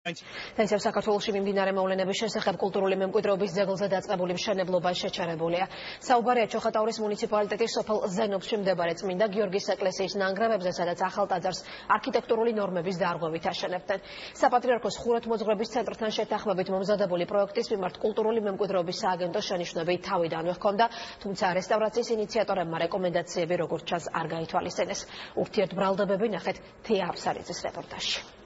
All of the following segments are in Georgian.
თენცევ საქართველოში მიმდინარე მოვლენების შესახებ კულტურული მემკვიდრეობის ძეგლზე დაწყებული მშენებლობა შეჩერებულია. საუბარია ჩოხატაურის მუნიციპალიტეტის სოფელ ზენოფში მდებარე წმინდა გიორგის ეკლესიის ნანგრევებზე, სადაც ახალ ტაძარს არქიტექტურული ნორმების დარღვევით აშენებდნენ. საპატრიარქოს ხუროთმოძღვრების ცენტრთან შეთანხმებით მომზადებული პროექტის მიმართ კულტურული მემკვიდრეობის სააგენტოს შენიშვნები თავიდანვე ჰქონდა, თუმცა რესტავრაციის ინიციატორებმა რეკომენდაციები როგორც ჩანს არ გაითვალისწინეს. ურთიერთბრალდებები ნახეთ თეა აფსარიძის რეპორტაჟში.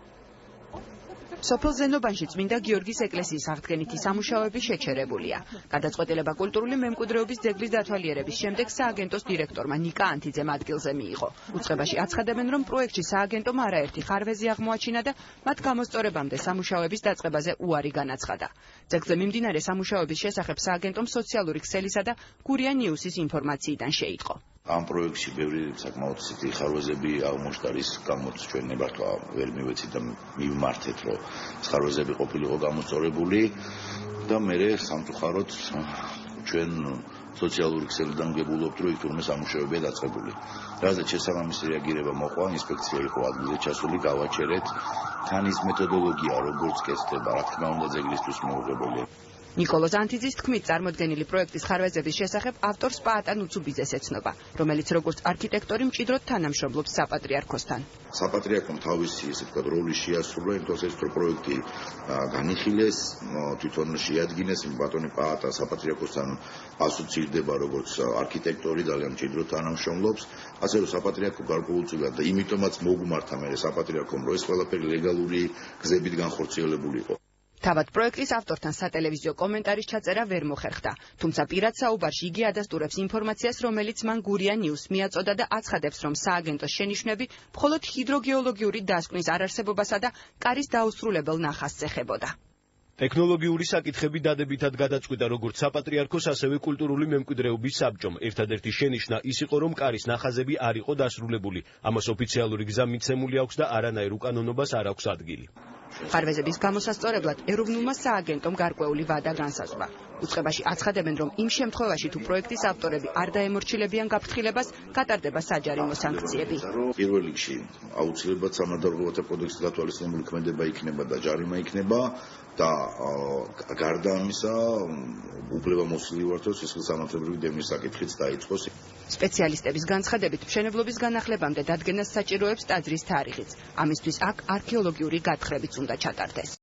სოფელ ზენობაში წმინდა გიორგის ეკლესიის აღდგენითი სამუშაოები შეჩერებულია. გადაწყვეტილება კულტურული მემკვიდრეობის ძეგლის დათვალიერების შემდეგ სააგენტოს დირექტორმა ნიკა ანთიძემ ადგილზე მიიღო. უწყებაში აცხადებენ, რომ პროექტში სააგენტომ არაერთი ხარვეზი აღმოაჩინა და მათ გამოსწორებამდე სამუშაოების დაწყებაზე უარი განაცხადა. ძეგლზე მიმდინარე სამუშაოების შესახებ სააგენტომ სოციალური ქსელისა და გურია ნიუსის ინფორმაციიდან შეიტყო. ამ პროექტში ბევრი საკმაოდ ცივი ხარვეზები აღმოჩნდა, რის გამოც ჩვენ ნებართვა ვერ მივეცით და მივმართეთ, რომ ხარვეზები ყოფილიყო გამოსწორებული და მე სამწუხაროდ ჩვენ სოციალური ქსელიდან ვგებულობთ, რომ იქ თურმე სამუშაოებია დაწყებული. რაზეც შესაბამისი რეაგირება მოყვა, ინსპექცია იყო ადგილზე ჩასული, გავაჩერეთ თან ის მეთოდოლოგია, როგორც კეთდება, რა თქმა უნდა, ძეგლისთვის მოუღებელია. ნიკოლოზ ანთიძის თქმით, წარმოდგენილი პროექტის ხარვეზების შესახებ ავტორს პაატა ნუცუბიძეს ეცნობა, რომელიც როგორც არქიტექტორი მჭიდროდ თანამშრომლობს საპატრიარქოსთან. საპატრიარქომ თავისი, ესე ვთქვათ, როლი შეასრულა, იმთოს ეს პროექტი განიხილეს, თვითონ შეადგინეს, ბატონი პაატა საპატრიარქოსთან ასოცირდება როგორც არქიტექტორი, ძალიან მჭიდროდ თანამშრომლობს, ასე რომ საპატრიარქო გარკვეულწილად და იმიტომაც მოგმართა მე საპატრიარქომ, რომ ეს ყველაფერი ლეგალური გზებით განხორციელებული იყო. თავად პროექტის ავტორთან სატელევიზიო კომენტარის ჩაწერა ვერ მოხერხდა, თუმცა პირად საუბარში იგი ადასტურებს ინფორმაციას, რომელიც მან გურია ნიუს მიაწოდა და აცხადებს, რომ სააგენტოს შენიშვნები მხოლოდ ჰიდროგეოლოგიური დასკვნის არარსებობასა და კარის დაუსრულებელ ნახაზს ეხებოდა. ტექნოლოგიური საკითხები დადებითად გადაწყვიტა როგორც საპატრიარქოს, ასევე კულტურული მემკვიდრეობის საბჭომ. ერთადერთი შენიშვნა ის იყო, რომ კარის ნახაზები არ იყო დასრულებული. ამას ოფიციალური გზა მიცემული აქვს და არანაირ უკანონობას არ აქვს ადგილი. ხარვეზების გამოსასწორებლად ეროვნულმა სააგენტომ გარკვეული ვადა განსაზღვრა. უწყებაში აცხადებენ, რომ იმ შემთხვევაში თუ პროექტის ავტორები არ დაემორჩილებიან გაფრთხილებას, გატარდება საჯარიმო სანქციები. პირველ რიგში აუცილებლად სამართალდამცავთა კოდექსის გათვალისწინებული ქმედება იქნება და ჯარიმა იქნება და გარდა ამისა უფლებამოსილი ვართ, რომ სისხლისამართლებრივი დევნის საკითხიც დაიწყოს. სპეციალისტების განცხადებით, მშენებლობის განახლებამდე დადგენას საჭიროებს ტაძრის თარიღიც. ამისთვის აქ არქეოლოგიური გათხრებიც უნდა ჩატარდეს.